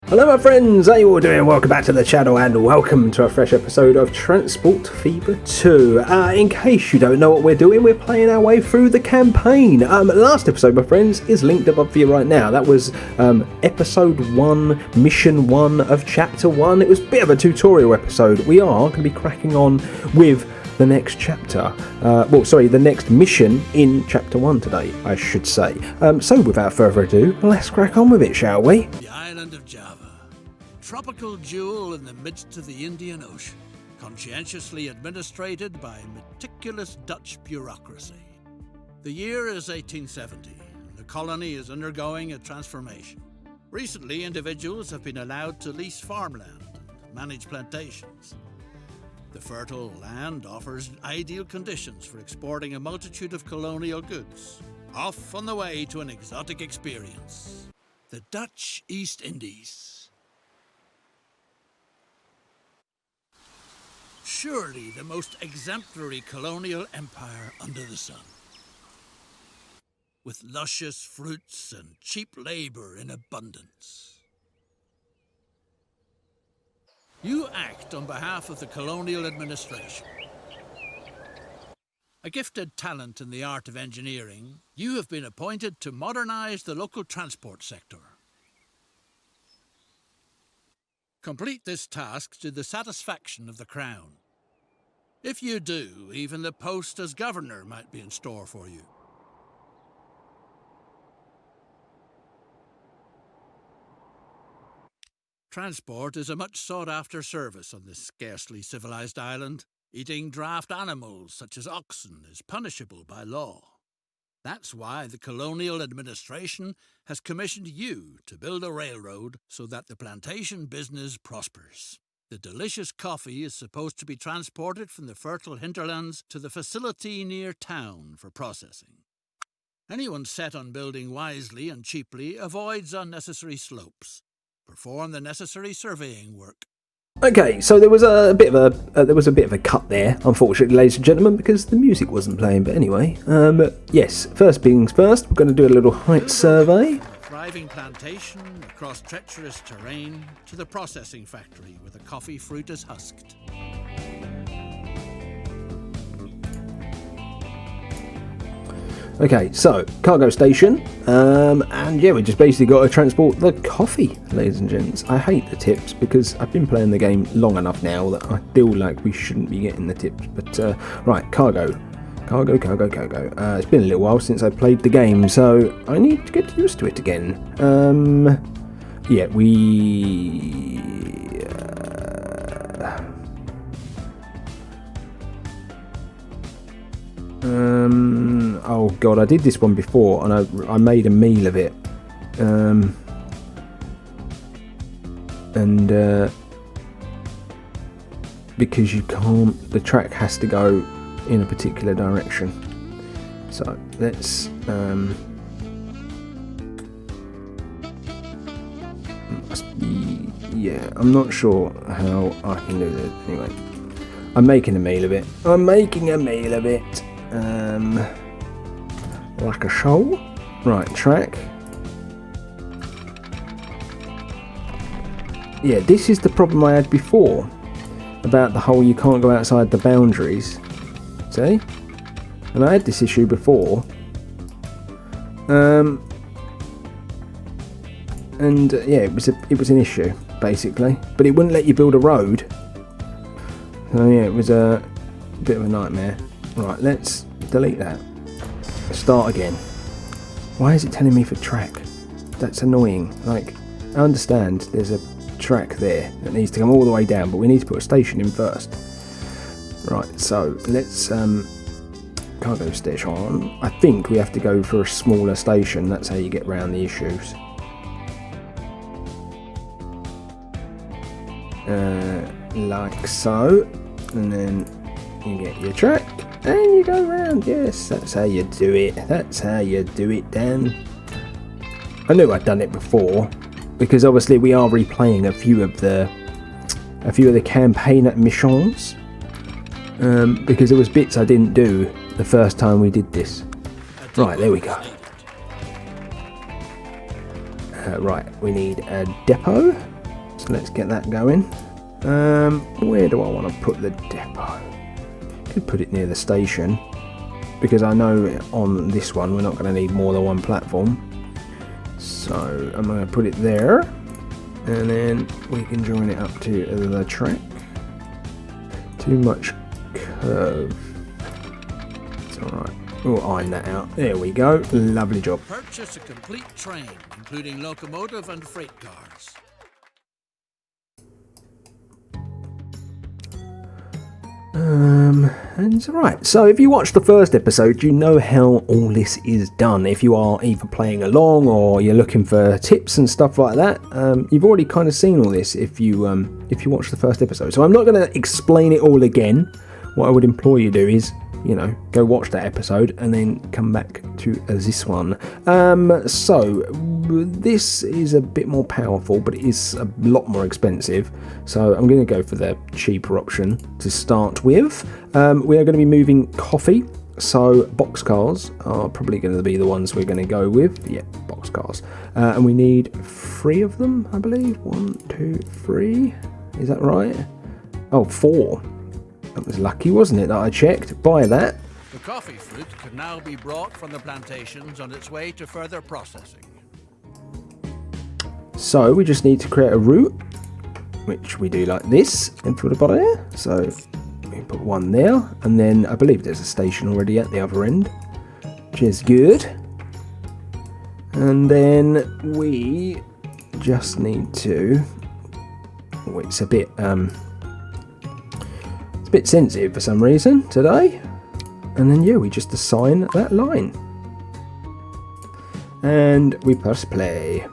Hello my friends, how you all doing? Welcome back to the channel and welcome to a fresh episode of Transport Fever 2. In case you don't know what we're doing, we're playing our way through the campaign. Last episode, my friends, is linked above for you right now. That was episode 1, mission 1 of chapter 1. It was a bit of a tutorial episode. We are going to be cracking on with the next chapter, the next mission in chapter 1 today, I should say. So without further ado, let's crack on with it, shall we? The island of Java, tropical jewel in the midst of the Indian Ocean, conscientiously administrated by meticulous Dutch bureaucracy. The year is 1870, and the colony is undergoing a transformation. Recently, individuals have been allowed to lease farmland and manage plantations. The fertile land offers ideal conditions for exporting a multitude of colonial goods, off on the way to an exotic experience. The Dutch East Indies. Surely the most exemplary colonial empire under the sun. With luscious fruits and cheap labor in abundance. You act on behalf of the colonial administration. A gifted talent in the art of engineering, you have been appointed to modernize the local transport sector. Complete this task to the satisfaction of the Crown. If you do, even the post as governor might be in store for you. Transport is a much sought-after service on this scarcely civilized island. Eating draft animals such as oxen is punishable by law. That's why the colonial administration has commissioned you to build a railroad so that the plantation business prospers. The delicious coffee is supposed to be transported from the fertile hinterlands to the facility near town for processing. Anyone set on building wisely and cheaply avoids unnecessary slopes. Perform the necessary surveying work. Okay, so there was a bit of a cut there, unfortunately, ladies and gentlemen, because the music wasn't playing. But anyway, yes. First things first, we're going to do a little height survey. Thriving plantation across treacherous terrain to the processing factory where the coffee fruit is husked. Okay, so cargo station, and yeah, we just basically got to transport the coffee, ladies and gents. I hate the tips because I've been playing the game long enough now that I feel like we shouldn't be getting the tips. But right, cargo. It's been a little while since I played the game, so I need to get used to it again. Yeah, oh god, I did this one before and I made a meal of it. Because you can't, the track has to go in a particular direction. So let's yeah, I'm not sure how I can do this. Anyway, I'm making a meal of it. Like a shoal. Right, track. Yeah, this is the problem I had before about the whole you can't go outside the boundaries. See? And I had this issue before. Yeah, it was an issue basically, but it wouldn't let you build a road. So yeah, it was a bit of a nightmare. Right, let's delete that. Start again. Why is it telling me for track? That's annoying. Like, I understand there's a track there that needs to come all the way down, but we need to put a station in first. Right, so let's cargo station. I think we have to go for a smaller station. That's how you get around the issues. Like so, and then you get your track and you go around. Yes, that's how you do it. Dan. I knew I'd done it before because obviously we are replaying a few of the campaign missions, because there was bits I didn't do the first time we did this. Right, there we go. Right, we need a depot. So let's get that going. Where do I want to put the depot? Could put it near the station, because I know on this one we're not going to need more than one platform. So I'm going to put it there, and then we can join it up to the track. Too much curve. It's alright. We'll iron that out. There we go. Lovely job. Purchase a complete train, including locomotive and freight cars. And right, so if you watched the first episode, you know how all this is done. If you are either playing along or you're looking for tips and stuff like that, you've already kind of seen all this if you watched the first episode. So I'm not going to explain it all again. What I would implore you to do is, go watch that episode and then come back to this one. So this is a bit more powerful, but it is a lot more expensive. So I'm going to go for the cheaper option to start with. We are going to be moving coffee. So boxcars are probably going to be the ones we're going to go with. Yeah, boxcars. And we need 3 of them, I believe. 1, 2, 3. Is that right? Oh, 4. That was lucky, wasn't it, that I checked? Buy that. The coffee fruit can now be brought from the plantations on its way to further processing. So we just need to create a route, which we do like this, and put a bottom there. So we put one there, and then I believe there's a station already at the other end, which is good. And then we just need to. Oh, it's a bit sensitive for some reason today, and then we just assign that line and we press play.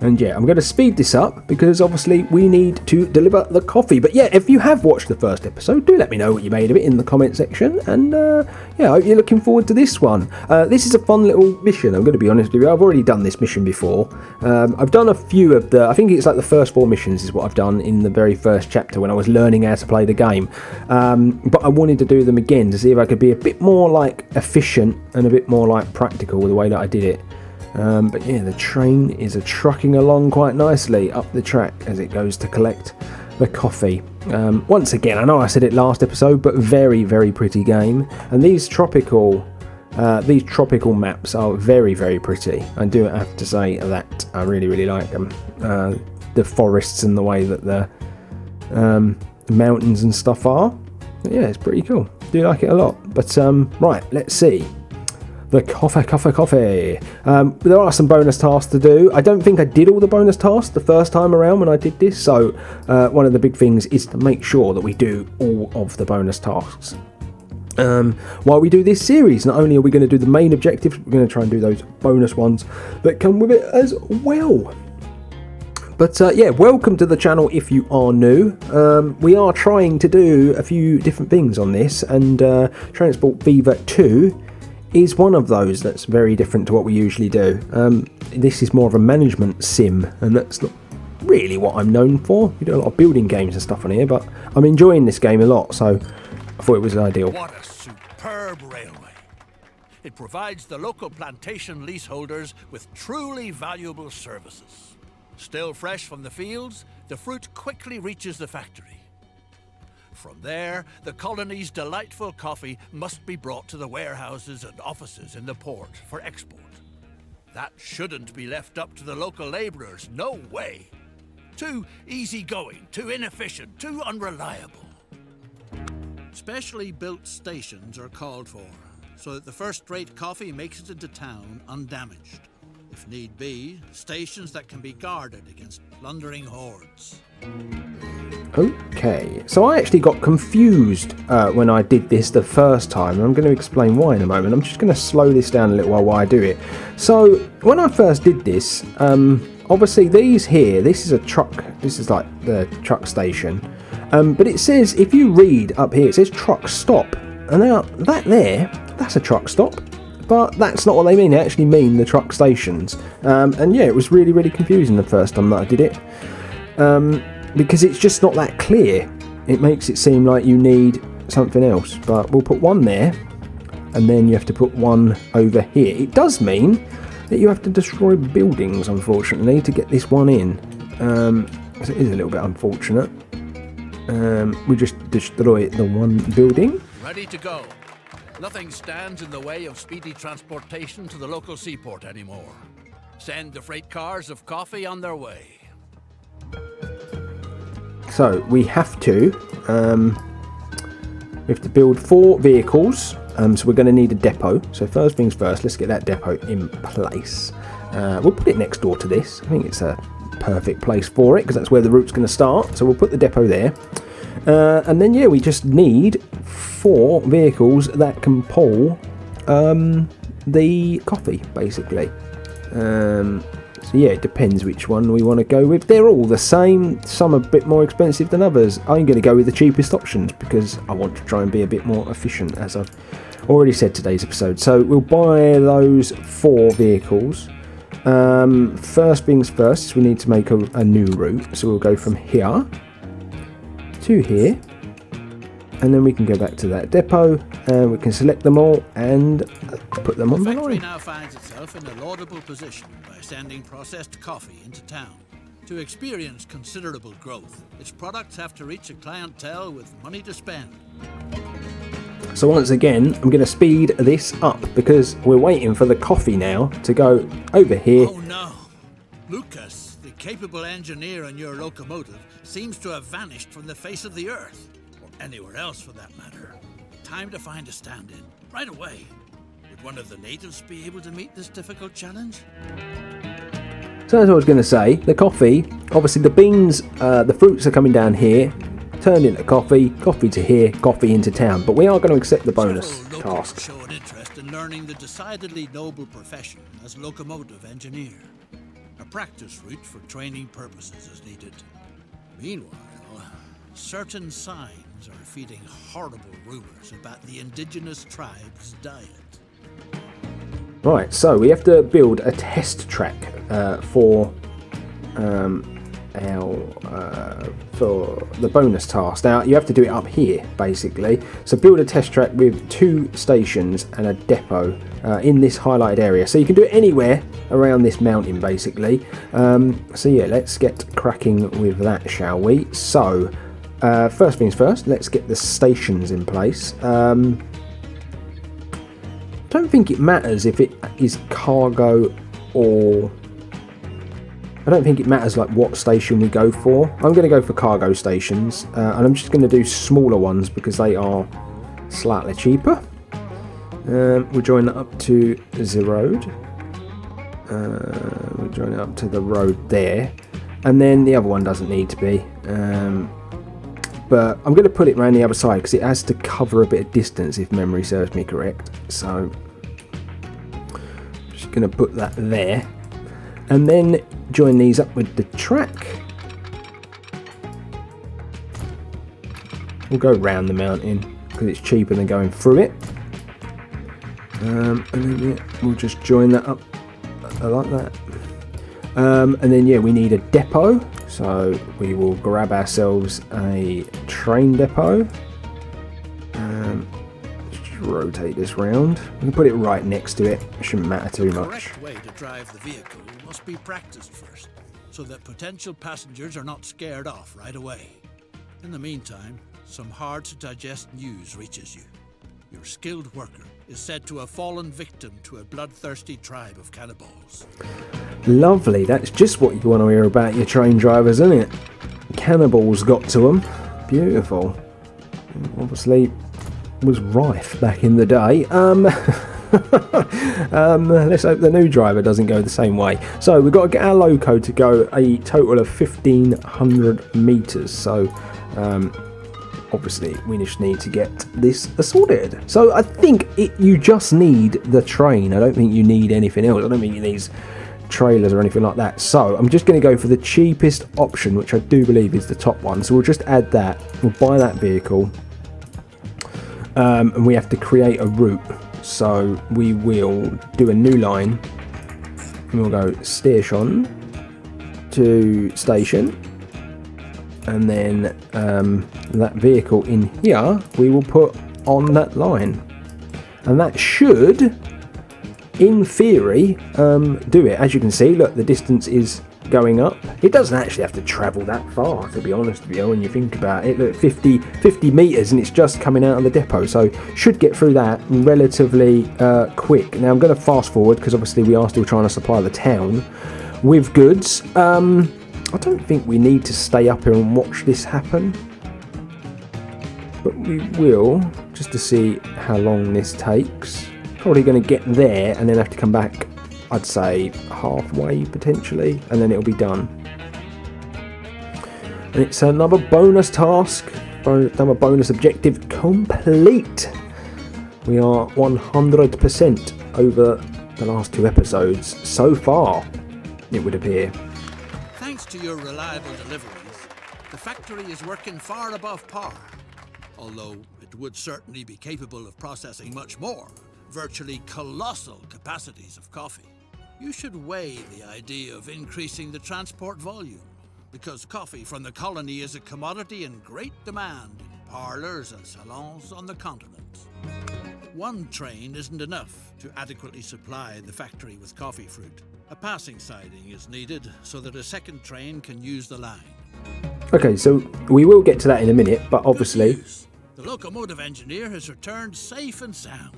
And I'm going to speed this up because obviously we need to deliver the coffee. But if you have watched the first episode, do let me know what you made of it in the comment section. And I hope you're looking forward to this one. This is a fun little mission, I'm going to be honest with you. I've already done this mission before. I've done a few of I think it's like the first 4 missions is what I've done in the very first chapter when I was learning how to play the game. But I wanted to do them again to see if I could be a bit more like efficient and a bit more like practical with the way that I did it. But the train is trucking along quite nicely up the track as it goes to collect the coffee. Once again, I know I said it last episode, but very, very pretty game. And these tropical maps are very, very pretty. I do have to say that I really, really like them. The forests and the way that the mountains and stuff are. But it's pretty cool. Do like it a lot. But right, let's see. The coffee. There are some bonus tasks to do. I don't think I did all the bonus tasks the first time around when I did this, so one of the big things is to make sure that we do all of the bonus tasks. While we do this series, not only are we going to do the main objectives, we're going to try and do those bonus ones that come with it as well. But welcome to the channel if you are new. We are trying to do a few different things on this, and Transport Fever 2 is one of those that's very different to what we usually do. This is more of a management sim, and that's not really what I'm known for. We do a lot of building games and stuff on here, but I'm enjoying this game a lot, so I thought it was ideal. What a superb railway. It provides the local plantation leaseholders with truly valuable services. Still fresh from the fields, the fruit quickly reaches the factory. From there, the colony's delightful coffee must be brought to the warehouses and offices in the port for export. That shouldn't be left up to the local labourers, no way. Too easygoing, too inefficient, too unreliable. Specially built stations are called for, so that the first-rate coffee makes it into town undamaged. If need be, stations that can be guarded against plundering hordes. Okay, so I actually got confused when I did this the first time, and I'm going to explain why in a moment. I'm just going to slow this down a little while I do it. So, when I first did this, obviously these here, this is a truck, this is like the truck station, but it says, if you read up here, it says truck stop, and now that there, that's a truck stop. But that's not what they mean. They actually mean the truck stations. And it was really, really confusing the first time that I did it. Because it's just not that clear. It makes it seem like you need something else. But we'll put one there. And then you have to put one over here. It does mean that you have to destroy buildings, unfortunately, to get this one in. So it is a little bit unfortunate. We just destroy the one building. Ready to go. Nothing stands in the way of speedy transportation to the local seaport anymore. Send the freight cars of coffee on their way. So we have to build 4 vehicles. So we're going to need a depot. So first things first, let's get that depot in place. We'll put it next door to this. I think it's a perfect place for it because that's where the route's going to start. So we'll put the depot there. And then yeah, we just need 4 vehicles that can pull the coffee, basically. So yeah, it depends which one we want to go with. They're all the same. Some are a bit more expensive than others. I'm going to go with the cheapest options because I want to try and be a bit more efficient, as I've already said today's episode. So we'll buy those 4 vehicles. First things first, we need to make a new route. So we'll go from here to here, and then we can go back to that depot, and we can select them all and put them on the factory line. now finds itself in a laudable position by sending processed coffee into town. To experience considerable growth, its products have to reach a clientele with money to spend. So once again, I'm going to speed this up because we're waiting for the coffee now to go over here. Oh no! Lucas, the capable engineer on your locomotive, seems to have vanished from the face of the earth. Or anywhere else for that matter. Time to find a stand-in, right away. Would one of the natives be able to meet this difficult challenge? So as I was going to say, the coffee, obviously the beans, the fruits are coming down here, turned into coffee, coffee to here, coffee into town. But we are going to accept the bonus Several locals task. showed interest in learning the decidedly noble profession as locomotive engineer. A practice route for training purposes is needed. Meanwhile, certain signs are feeding horrible rumors about the indigenous tribe's diet. Right, so we have to build a test track for the bonus task. Now you have to do it up here, basically. So build a test track with 2 stations and a depot in this highlighted area. So you can do it anywhere around this mountain, basically. So yeah, let's get cracking with that, shall we? So first things first, let's get the stations in place. I don't think it matters if it is cargo or... I don't think it matters like what station we go for. I'm going to go for cargo stations, and I'm just going to do smaller ones because they are slightly cheaper. We'll join that up to the road. We'll join it up to the road there, and then the other one doesn't need to be. But I'm going to put it around the other side because it has to cover a bit of distance if memory serves me correct. So I'm just going to put that there. And then join these up with the track. We'll go round the mountain because it's cheaper than going through it. And then yeah, we'll just join that up like that. And then yeah, we need a depot. So we will grab ourselves a train depot. Just rotate this round. We can put it right next to it. It shouldn't matter too The much. correct way to drive the vehicle must be practiced first, so that potential passengers are not scared off right away. In the meantime, some hard-to-digest news reaches you. Your skilled worker is said to have fallen victim to a bloodthirsty tribe of cannibals. Lovely, that's just what you want to hear about your train drivers, isn't it? Cannibals got to them. Beautiful. Obviously, was rife back in the day. Let's hope the new driver doesn't go the same way. So we've got to get our loco to go a total of 1,500 meters. So obviously we just need to get this sorted. So I think you just need the train. I don't think you need anything else. I don't think you need trailers or anything like that. So I'm just going to go for the cheapest option, which I do believe is the top one. So we'll just add that. We'll buy that vehicle. And we have to create a route. So we will do a new line. And we'll go station to station. And then that vehicle in here we will put on that line. And that should in theory, do it. As you can see, look, the distance is going up. It doesn't actually have to travel that far, to be honest with you, when you think about it. Look, 50 metres and it's just coming out of the depot, so should get through that relatively quick. Now I'm going to fast forward because obviously we are still trying to supply the town with goods. I don't think we need to stay up here and watch this happen, but we will, just to see how long this takes. Probably going to get there and then have to come back, I'd say halfway potentially, and then it'll be done. And it's another bonus task, another bonus objective complete. We are 100% over the last 2 episodes so far, it would appear. Thanks to your reliable deliveries, the factory is working far above par, although it would certainly be capable of processing much more, virtually colossal capacities of coffee. You should weigh the idea of increasing the transport volume, because coffee from the colony is a commodity in great demand in parlours and salons on the continent. One train isn't enough to adequately supply the factory with coffee fruit. A passing siding is needed so that a second train can use the line. Okay, so we will get to that in a minute, but obviously... The locomotive engineer has returned safe and sound.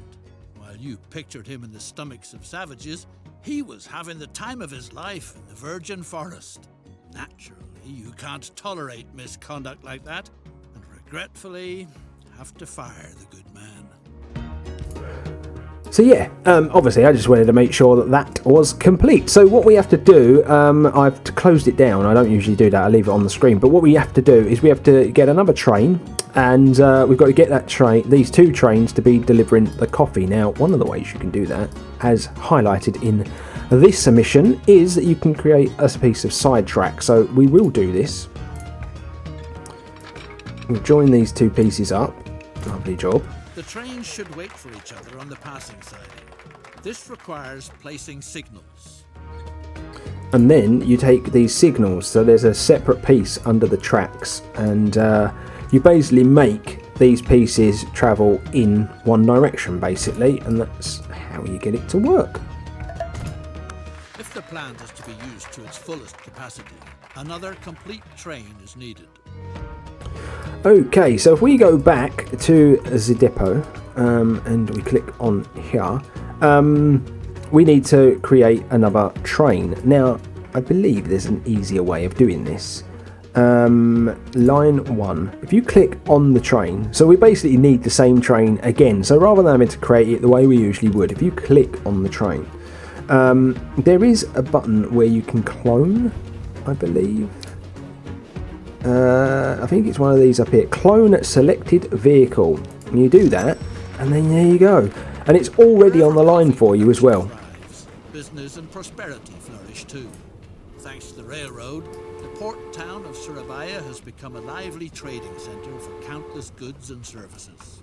While you pictured him in the stomachs of savages, he was having the time of his life in the virgin forest. Naturally, you can't tolerate misconduct like that, and regretfully have to fire the good man. So yeah, obviously I just wanted to make sure that that was complete. So what we have to do, I've closed it down. I don't usually do that, I leave it on the screen. But what we have to do is we have to get another train, and we've got to get that train, these 2 trains, to be delivering the coffee. Now, one of the ways you can do that, as highlighted in this submission, is that you can create a piece of sidetrack. So we will do this. We'll join these 2 pieces up. Lovely job. The trains should wait for each other on the passing siding. This requires placing signals. And then you take these signals, so there's a separate piece under the tracks, and you basically make these pieces travel in one direction, basically, and that's how you get it to work. If the plant is to be used to its fullest capacity, another complete train is needed. Okay, so if we go back to the depot and we click on here, we need to create another train. Now, I believe there's an easier way of doing this. Line 1, if you click on the train, so we basically need the same train again. So rather than having to create it the way we usually would, if you click on the train, there is a button where you can clone, I believe. I think it's one of these up here. Clone selected vehicle. And you do that, and then there you go. And it's already on the line for you as well. Business and prosperity flourish too. Thanks to the railroad, the port town of Surabaya has become a lively trading centre for countless goods and services.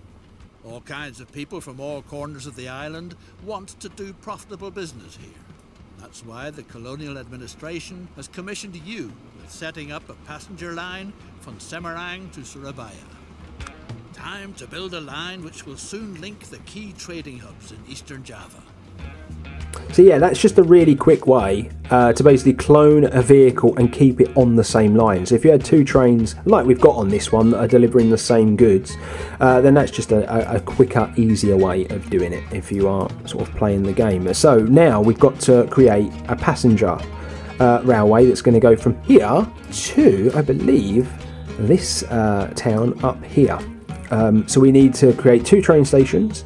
All kinds of people from all corners of the island want to do profitable business here. That's why the Colonial Administration has commissioned you with setting up a passenger line from Semarang to Surabaya. Time to build a line which will soon link the key trading hubs in Eastern Java. So yeah, that's just a really quick way to basically clone a vehicle and keep it on the same line. So if you had 2 trains, like we've got on this one, that are delivering the same goods, then that's just a quicker, easier way of doing it if you are sort of playing the game. So now we've got to create a passenger railway that's going to go from here to, I believe, this town up here. So we need to create 2 train stations,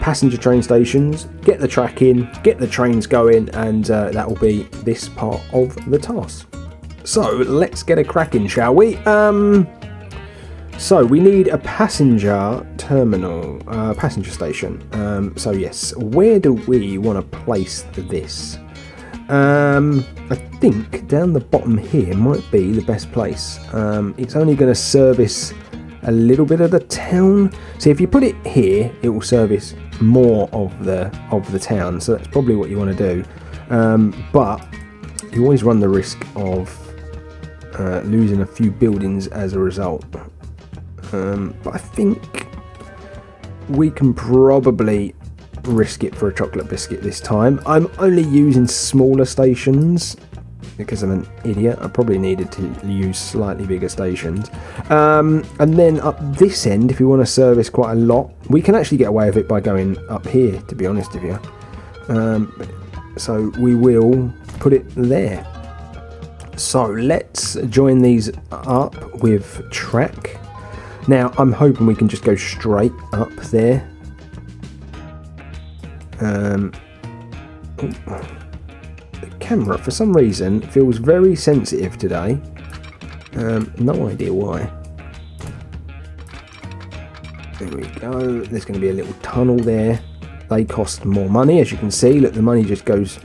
passenger train stations, get the track in, get the trains going, and that will be this part of the task. So let's get a cracking, shall we? So we need a passenger terminal, passenger station. So yes, where do we want to place this? I think down the bottom here might be the best place. It's only going to service a little bit of the town. See, if you put it here, it will service more of the town. So that's probably what you want to do. But you always run the risk of losing a few buildings as a result. But I think we can probably risk it for a chocolate biscuit this time. I'm only using smaller stations because I'm an idiot. I probably needed to use slightly bigger stations. And then up this end, if you want to service quite a lot, we can actually get away with it by going up here, to be honest with you. So we will put it there. So let's join these up with track. Now I'm hoping we can just go straight up there. The camera for some reason feels very sensitive today. No idea why. There we go. There's going to be a little tunnel there. They cost more money, as you can see. Look, the money just goes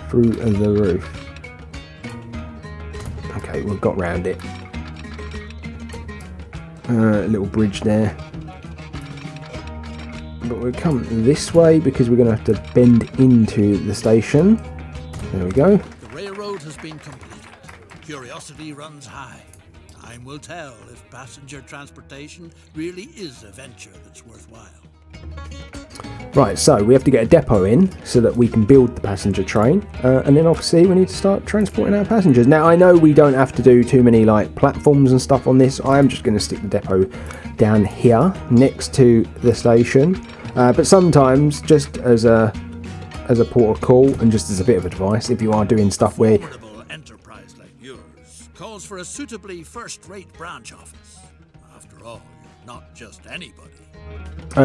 through the roof. Okay, we've got round it. A little bridge there. But we'll come this way because we're going to have to bend into the station. There we go. The railroad has been completed. Curiosity runs high. Time will tell if passenger transportation really is a venture that's worthwhile. Right, so we have to get a depot in so that we can build the passenger train, and then obviously we need to start transporting our passengers. Now I know we don't have to do too many like platforms and stuff on this. I am just going to stick the depot down here next to the station, but sometimes just as a port of call and just as a bit of advice, if you are doing stuff where Formidable enterprise like yours calls for a suitably first-rate branch office. After all, you're not just anybody.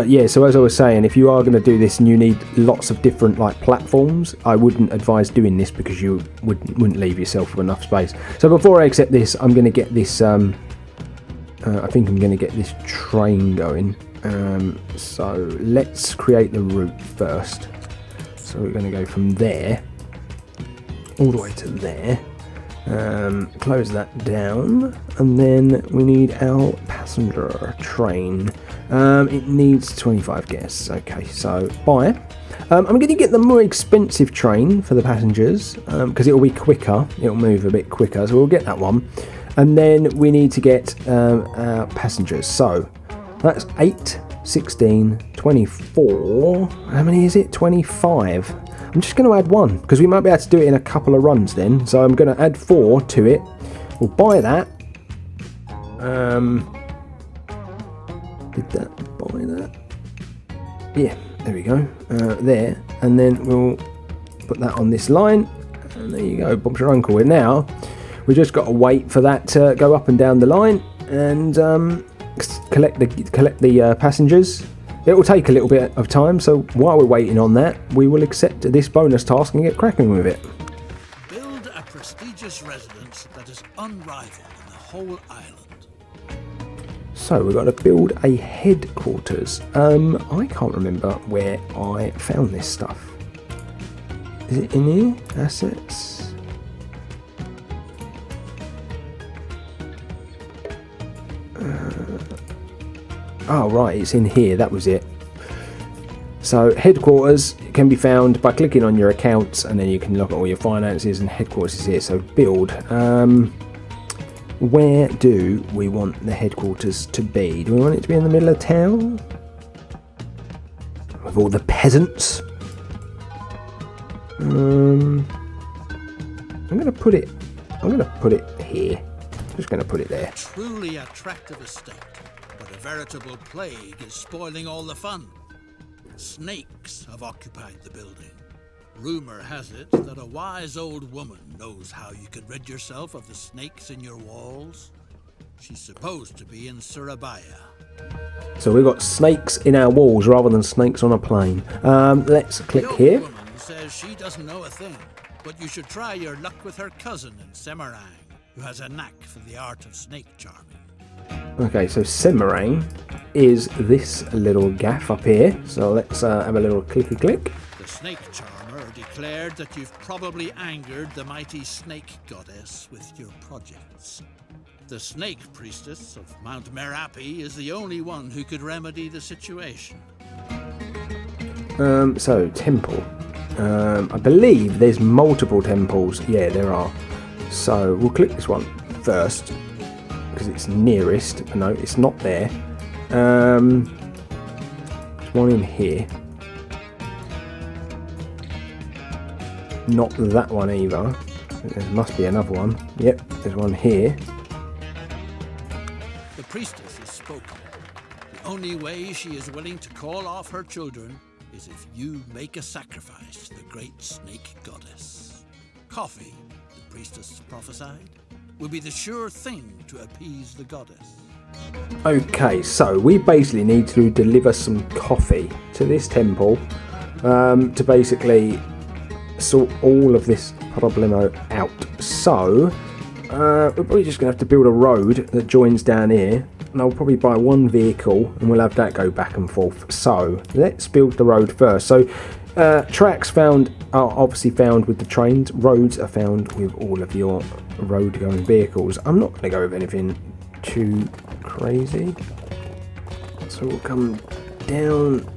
Yeah, so as I was saying, if you are going to do this and you need lots of different like platforms, I wouldn't advise doing this because you wouldn't leave yourself with enough space. So before I accept this, I'm going to get this. I think I'm going to get this train going. So let's create the route first. So we're going to go from there all the way to there. Close that down, and then we need our passenger train. It needs 25 guests. Okay, so buy. I'm going to get the more expensive train for the passengers because it'll be quicker. It'll move a bit quicker, so we'll get that one. And then we need to get our passengers. So that's 8, 16, 24. How many is it? 25. I'm just going to add 1 because we might be able to do it in a couple of runs then. So I'm going to add 4 to it. We'll buy that. Did that buy that? Yeah, there we go. There, and then we'll put that on this line. And there you go. Bob's your uncle. And now we just got to wait for that to go up and down the line and collect the passengers. It will take a little bit of time, so while we're waiting on that, we will accept this bonus task and get cracking with it. Build a prestigious residence that is unrivaled in the whole island. So we've got to build a headquarters. I can't remember where I found this stuff. Is it in here? Assets? Oh right, it's in here, that was it. So headquarters can be found by clicking on your accounts, and then you can look at all your finances, and headquarters is here. So build. Where do we want the headquarters to be? Do we want it to be in the middle of town? With all the peasants? I'm gonna put it here. Just gonna put it there. Truly attractive estate. But a veritable plague is spoiling all the fun. Snakes have occupied the building. Rumor has it that a wise old woman knows how you could rid yourself of the snakes in your walls. She's supposed to be in Surabaya. So we've got snakes in our walls rather than snakes on a plane. Let's click here. The old woman says she doesn't know a thing, but you should try your luck with her cousin in Semarang, who has a knack for the art of snake charming. Okay, so Semarang is this little gaff up here. So let's have a little clicky click. The snake charmer declared that you've probably angered the mighty snake goddess with your projects. The snake priestess of Mount Merapi is the only one who could remedy the situation. So temple. I believe there's multiple temples. Yeah, there are. So we'll click this one first because it's nearest. No, it's not there. There's one in here. not that one either. There must be another one. Yep, there's one here. The priestess has spoken. The only way she is willing to call off her children is if you make a sacrifice to the great snake goddess. Coffee, the priestess prophesied, will be the sure thing to appease the goddess. Okay, so we basically need to deliver some coffee to this temple to basically sort all of this problemo out. So we're probably just going to have to build a road that joins down here, and I'll probably buy one vehicle and we'll have that go back and forth. So let's build the road first. So tracks found are obviously found with the trains. Roads are found with all of your road going vehicles. I'm not going to go with anything too crazy, so we'll come down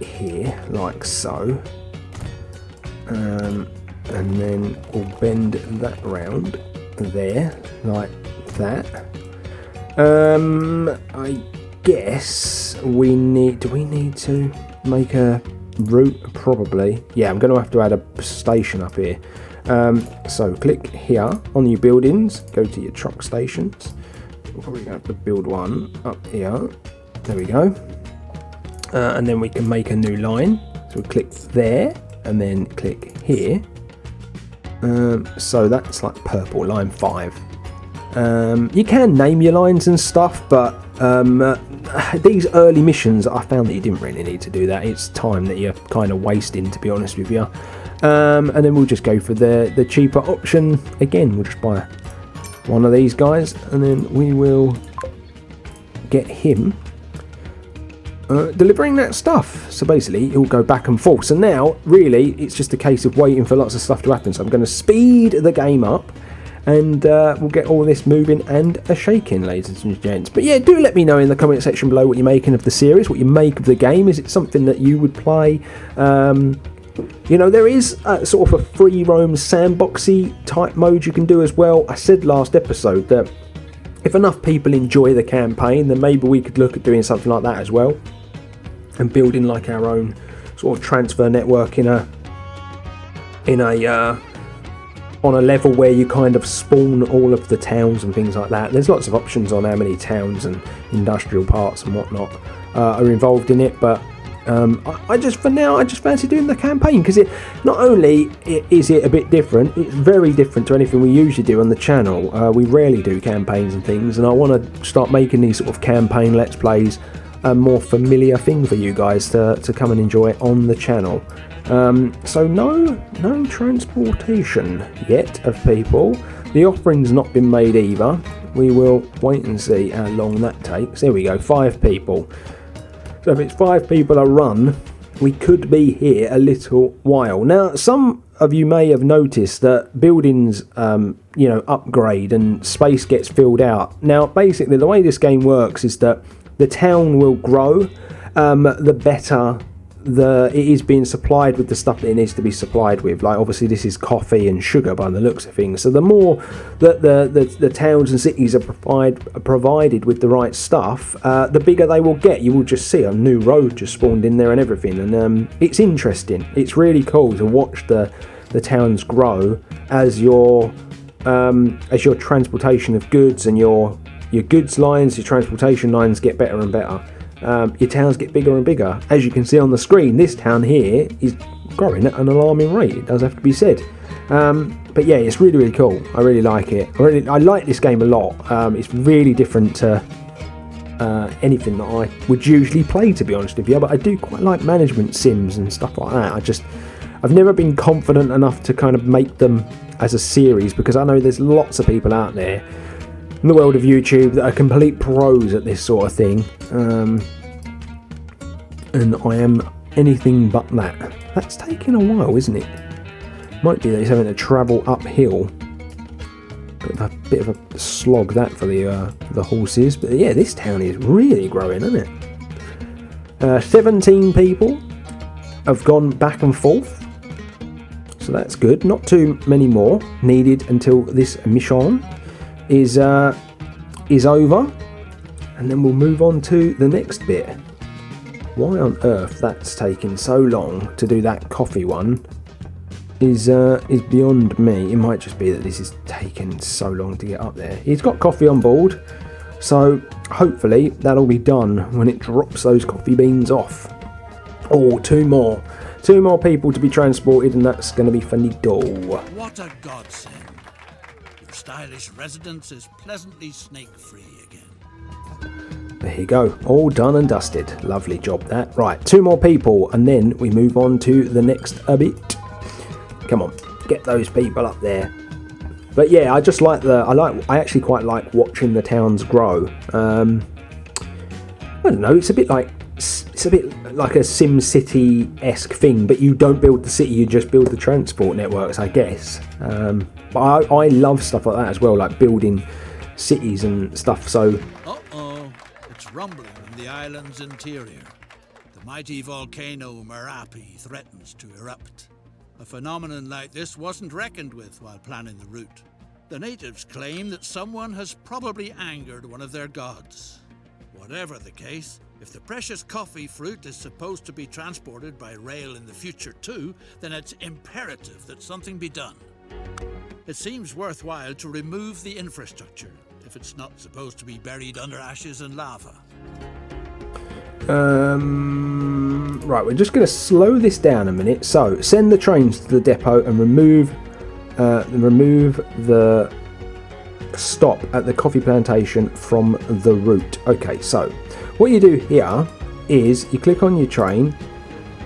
here like so, and then we'll bend that round there like that. I guess do we need to make a route? Probably. Yeah, I'm going to have to add a station up here. So click here on your buildings, go to your truck stations. We're probably going to have to build one up here. There we go. And then we can make a new line. So we click there and then click here. So that's like purple, line 5. You can name your lines and stuff, but these early missions, I found that you didn't really need to do that. It's time that you're kind of wasting, to be honest with you. And then we'll just go for the cheaper option. Again, we'll just buy one of these guys, and then we will get him delivering that stuff. So basically it'll go back and forth. So now really it's just a case of waiting for lots of stuff to happen. So I'm going to speed the game up, and we'll get all this moving and a shaking, ladies and gents. But yeah, do let me know in the comment section below what you're making of the series, what you make of the game. Is it something that you would play? You know, there is sort of a free roam sandboxy type mode you can do as well. I said last episode that if enough people enjoy the campaign, then maybe we could look at doing something like that as well, and building like our own sort of transfer network on a level where you kind of spawn all of the towns and things like that. There's lots of options on how many towns and industrial parts and whatnot are involved in it, but I just fancy doing the campaign, because it not only is it a bit different, it's very different to anything we usually do on the channel. We rarely do campaigns and things, and I want to start making these sort of campaign let's plays a more familiar thing for you guys to come and enjoy on the channel. So no transportation yet of people. The offering's not been made either. We will wait and see how long that takes. There we go, 5 people. So if it's 5 people a run, we could be here a little while. Now, some of you may have noticed that buildings, upgrade and space gets filled out. Now, basically, the way this game works is that the town will grow, the better it is being supplied with the stuff that it needs to be supplied with. Like, obviously this is coffee and sugar by the looks of things, so the more that the towns and cities are provided with the right stuff, the bigger they will get. You will just see a new road just spawned in there and everything, and it's interesting. It's really cool to watch the towns grow as your transportation of goods and your goods lines, your transportation lines get better and better. Your towns get bigger and bigger. As you can see on the screen, this town here is growing at an alarming rate, it does have to be said. But yeah, it's really, really cool. I really like it. I like this game a lot. It's really different to anything that I would usually play, to be honest with you, but I do quite like management sims and stuff like that. I've never been confident enough to kind of make them as a series, because I know there's lots of people out there in the world of YouTube that are complete pros at this sort of thing, and I am anything but that. That's taking a while, isn't it? Might be that he's having to travel uphill. Bit of a slog that for the horses, but yeah, this town is really growing, isn't it? 17 people have gone back and forth, so that's good. Not too many more needed until this mission is over, and then we'll move on to the next bit. Why on earth that's taking so long to do that coffee one? is beyond me. It might just be that this is taking so long to get up there. He's got coffee on board, so hopefully that'll be done when it drops those coffee beans off. Oh, two more people to be transported, and that's going to be finito. What a godsend. Your stylish residence is pleasantly snake-free again. There you go, all done and dusted. Lovely job that. Right, two more people, and then we move on to the next bit. Come on, get those people up there. But yeah, I just like I actually quite like watching the towns grow. I don't know, it's a bit like a SimCity-esque thing, but you don't build the city, you just build the transport networks, I guess. But I love stuff like that as well, like building cities and stuff. So it's rumbling in the island's interior. The mighty volcano Merapi threatens to erupt. A phenomenon like this wasn't reckoned with while planning the route. The natives claim that someone has probably angered one of their gods. Whatever the case, if the precious coffee fruit is supposed to be transported by rail in the future too, then it's imperative that something be done. It seems worthwhile to remove the infrastructure if it's not supposed to be buried under ashes and lava. Right, we're just going to slow this down a minute. So, send the trains to the depot and remove the stop at the coffee plantation from the route. Okay, so what you do here is you click on your train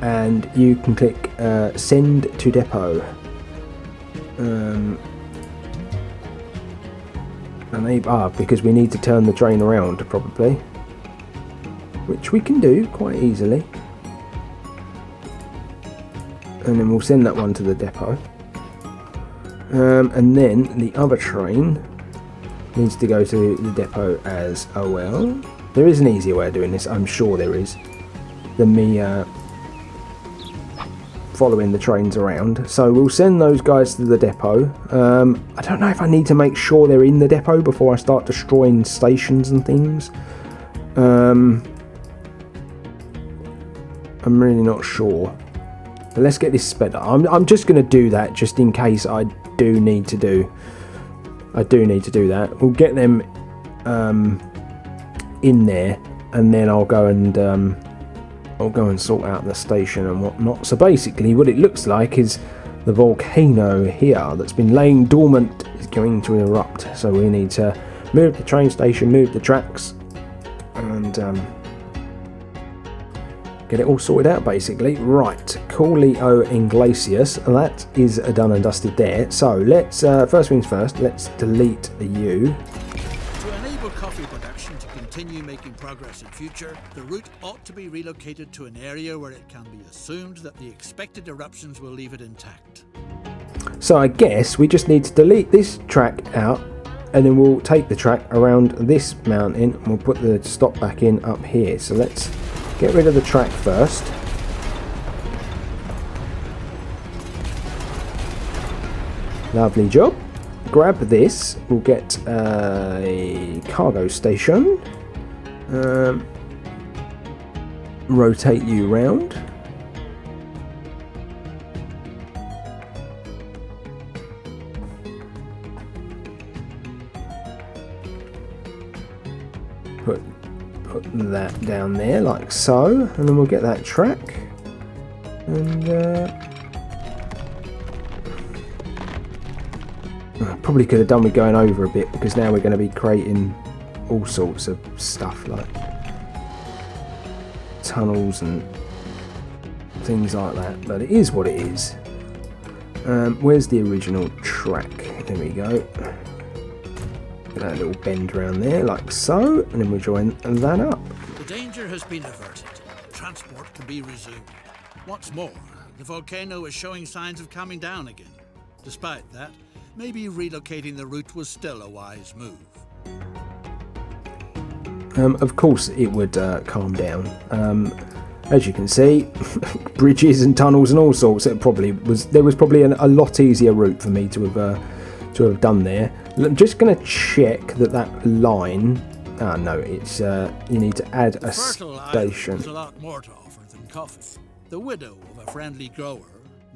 and you can click send to depot. Because we need to turn the train around probably, which we can do quite easily. And then we'll send that one to the depot. And then the other train needs to go to the depot as well. There is an easier way of doing this, I'm sure there is, than me following the trains around. So we'll send those guys to the depot. I don't know if I need to make sure they're in the depot before I start destroying stations and things. I'm really not sure. But let's get this sped up. I'm just going to do that just in case I do need to do that. We'll get them in there, and then I'll go and sort out the station and whatnot. So basically what it looks like is the volcano here that's been laying dormant is going to erupt. So we need to move the train station, move the tracks, and get it all sorted out basically. Right, Coolio Inglesias, that is done and dusted there. So let's, first things first, let's delete you. To enable coffee production to continue making progress in future, the route ought to be relocated to an area where it can be assumed that the expected eruptions will leave it intact. So I guess we just need to delete this track out, and then we'll take the track around this mountain and we'll put the stop back in up here. So let's get rid of the track first. Lovely job. Grab this. We'll get a cargo station. Rotate you round. Put that down there like so, and then we'll get that track, and probably could have done with going over a bit, because now we're going to be creating all sorts of stuff like tunnels and things like that, but it is what it is. Where's the original track? There we go. Get that little bend around there like so, and then we'll join that up. The danger has been averted. Transport can be resumed. What's more, the volcano is showing signs of calming down again. Despite that, maybe relocating the route was still a wise move. Of course it would calm down. As you can see, bridges and tunnels and all sorts. There was probably a lot easier route for me to have done there. I'm just going to check that line. Ah, no, it's you need to add a station. There's a lot more to offer than coffee. The widow of a friendly grower,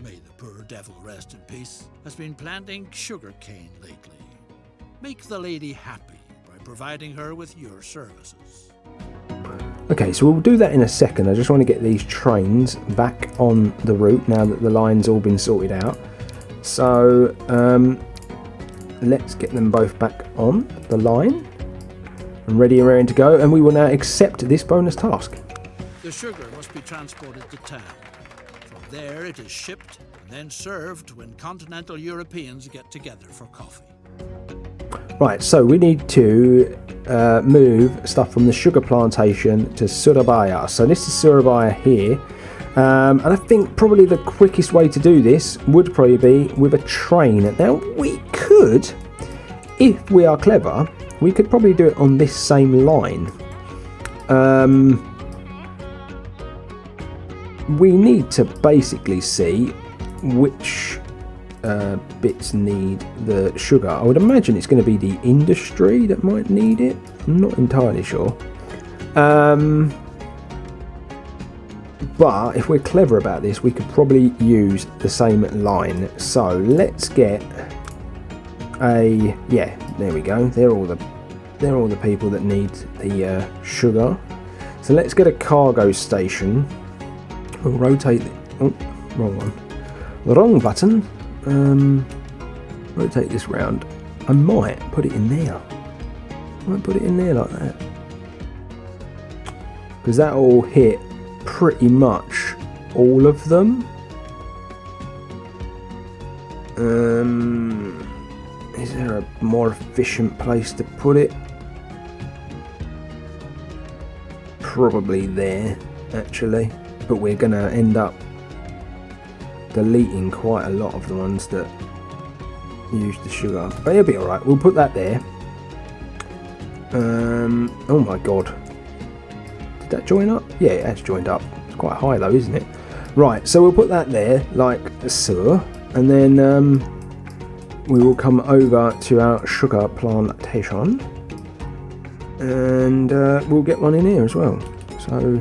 may the poor devil rest in peace, has been planting sugarcane lately. Make the lady happy by providing her with your services. Okay, so we'll do that in a second. I just want to get these trains back on the route now that the line's all been sorted out. So let's get them both back on the line and ready and raring to go, and we will now accept this bonus task. The sugar must be transported to town. From there it is shipped and then served when continental Europeans get together for coffee. Right, so we need to move stuff from the sugar plantation to Surabaya. So this is Surabaya here. And I think probably the quickest way to do this would probably be with a train. Now, we could, if we are clever, we could probably do it on this same line. We need to basically see which bits need the sugar. I would imagine it's going to be the industry that might need it. I'm not entirely sure. But if we're clever about this, we could probably use the same line. So let's get a, yeah, there we go. They're all the people that need the sugar. So let's get a cargo station. We'll rotate the, oh, wrong one. The wrong button. Rotate this round. I might put it in there. I might put it in there like that. Because that will hit pretty much all of them. Is there a more efficient place to put it? Probably there, actually. But we're going to end up deleting quite a lot of the ones that use the sugar. But it'll be alright. We'll put that there. Oh my god. Did that join up? Yeah, it has joined up. It's quite high though, isn't it? Right, so we'll put that there, like so. And then we will come over to our sugar plantation. And we'll get one in here as well. So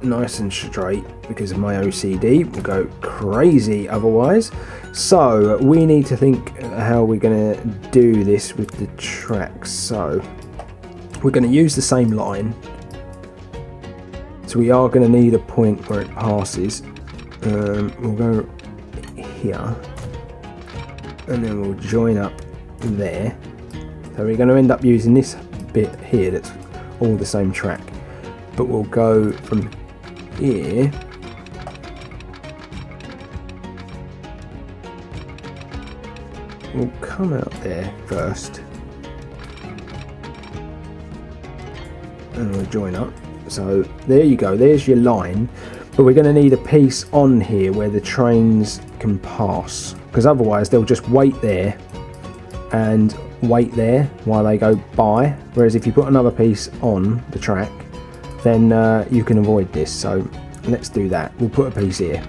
nice and straight because of my OCD. We'll go crazy otherwise. So we need to think how we're going to do this with the tracks. So we're going to use the same line. So we are going to need a point where it passes. We'll go here. And then we'll join up there. So we're going to end up using this bit here that's all the same track. But we'll go from here we'll come out there first and we'll join up. So there you go, there's your line, but we're going to need a piece on here where the trains can pass, because otherwise they'll just wait there and wait there while they go by, whereas if you put another piece on the track then you can avoid this. So let's do that. We'll put a piece here.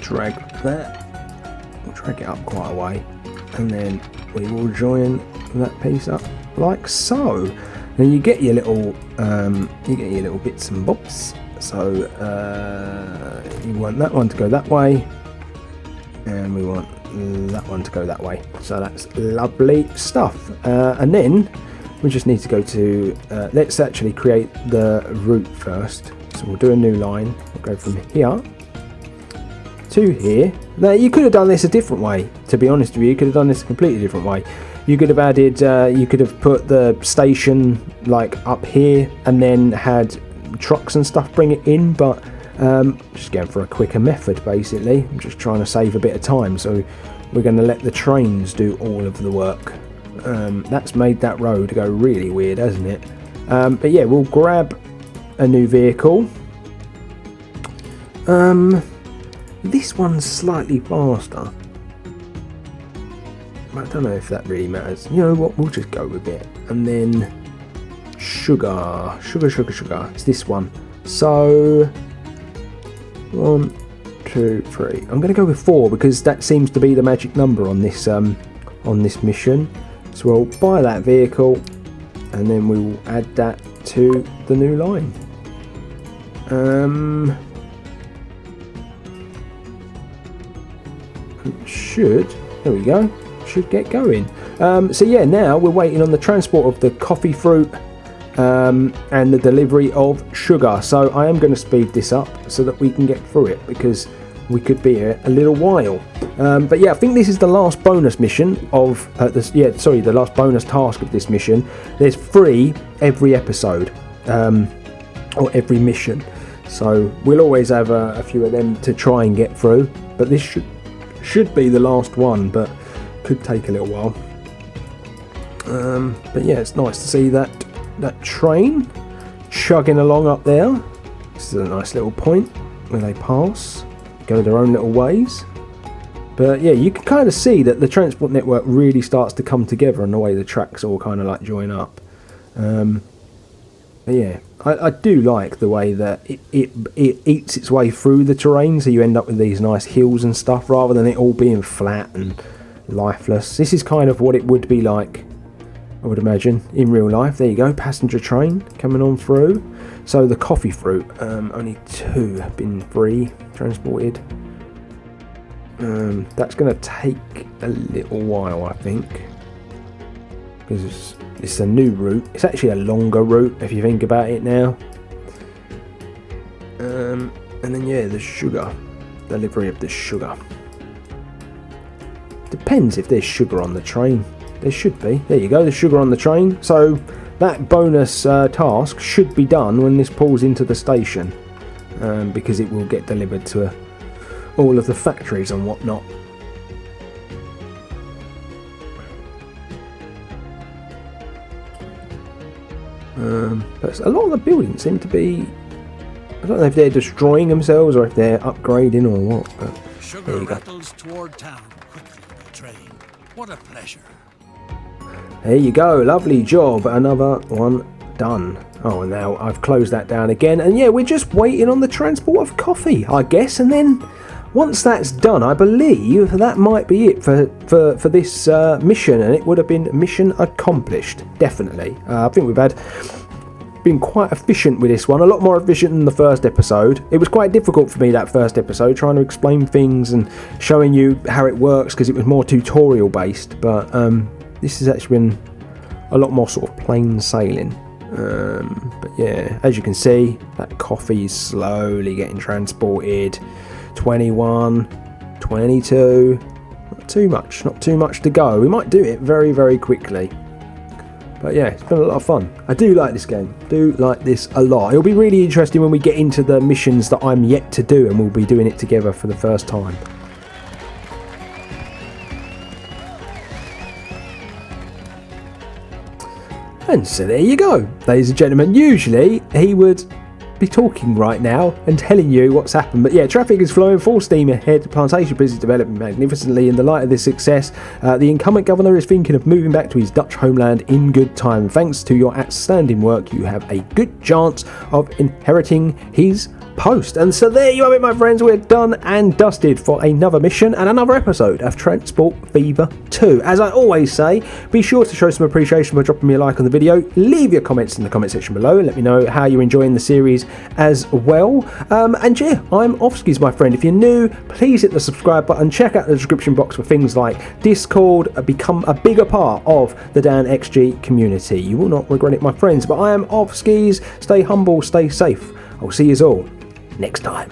Drag that. We'll drag it up quite a way, and then we will join that piece up like so. Then you get your little bits and bobs. So you want that one to go that way, and we want that one to go that way. So that's lovely stuff. And then we just need to go to let's actually create the route first. So we'll do a new line. We'll go from here to here. Now you could have done this a different way, to be honest with you. You could have done this a completely different way. You could have added you could have put the station like up here and then had trucks and stuff bring it in, but just going for a quicker method basically. I'm just trying to save a bit of time, so we're going to let the trains do all of the work. That's made that road go really weird, hasn't it? But yeah, we'll grab a new vehicle. This one's slightly faster, I don't know if that really matters. You know what, we'll just go with it. And then sugar. It's this one. So 1, 2, 3. I'm going to go with 4 because that seems to be the magic number on this mission. So we'll buy that vehicle and then we will add that to the new line. There we go, should get going. So yeah, now we're waiting on the transport of the coffee fruit and the delivery of sugar. So I am going to speed this up so that we can get through it, because we could be here a little while. But yeah, I think this is the last bonus mission of the last bonus task of this mission. There's 3 every episode, or every mission. So we'll always have a few of them to try and get through. But this should be the last one, but could take a little while. But yeah, it's nice to see that train chugging along up there. This is a nice little point where they pass, go their own little ways. But yeah, you can kind of see that the transport network really starts to come together, and the way the tracks all kind of like join up. But yeah, I do like the way that it eats its way through the terrain, so you end up with these nice hills and stuff, rather than it all being flat and lifeless. This is kind of what it would be like, I would imagine, in real life. There you go, passenger train coming on through. So the coffee fruit, only 2 have been free transported. That's going to take a little while, I think, because it's a new route. It's actually a longer route if you think about it now. And then yeah, the sugar, delivery of the sugar. Depends if there's sugar on the train. There should be. There you go, the sugar on the train. So that bonus task should be done when this pulls into the station, because it will get delivered to all of the factories and whatnot. But a lot of the buildings seem to be, I don't know if they're destroying themselves or if they're upgrading or what. But sugar rattles toward town quickly by train. What a pleasure. There you go, lovely job, another one done. Oh, and now I've closed that down again, and yeah, we're just waiting on the transport of coffee, I guess, and then once that's done, I believe that might be it for this mission, and it would have been mission accomplished, definitely. I think we've been quite efficient with this one, a lot more efficient than the first episode. It was quite difficult for me, that first episode, trying to explain things and showing you how it works, because it was more tutorial based, but this has actually been a lot more sort of plain sailing. But yeah, as you can see, that coffee is slowly getting transported. 21, 22, not too much to go. We might do it very, very quickly. But yeah, it's been a lot of fun. I do like this game, do like this a lot. It'll be really interesting when we get into the missions that I'm yet to do, and we'll be doing it together for the first time. And so there you go, ladies and gentlemen. Usually he would be talking right now and telling you what's happened, but yeah, traffic is flowing full steam ahead. Plantation business developing magnificently. In the light of this success, the incumbent governor is thinking of moving back to his Dutch homeland in good time. Thanks to your outstanding work, you have a good chance of inheriting his post. And so there you have it, my friends. We're done and dusted for another mission and another episode of Transport Fever 2. As I always say, be sure to show some appreciation by dropping me a like on the video. Leave your comments in the comment section below and let me know how you're enjoying the series as well. And yeah, I'm Offskis, my friend. If you're new, please hit the subscribe button. Check out the description box for things like Discord. Become a bigger part of the DanXG community. You will not regret it, my friends. But I am Offskis. Stay humble, stay safe. I'll see you all next time.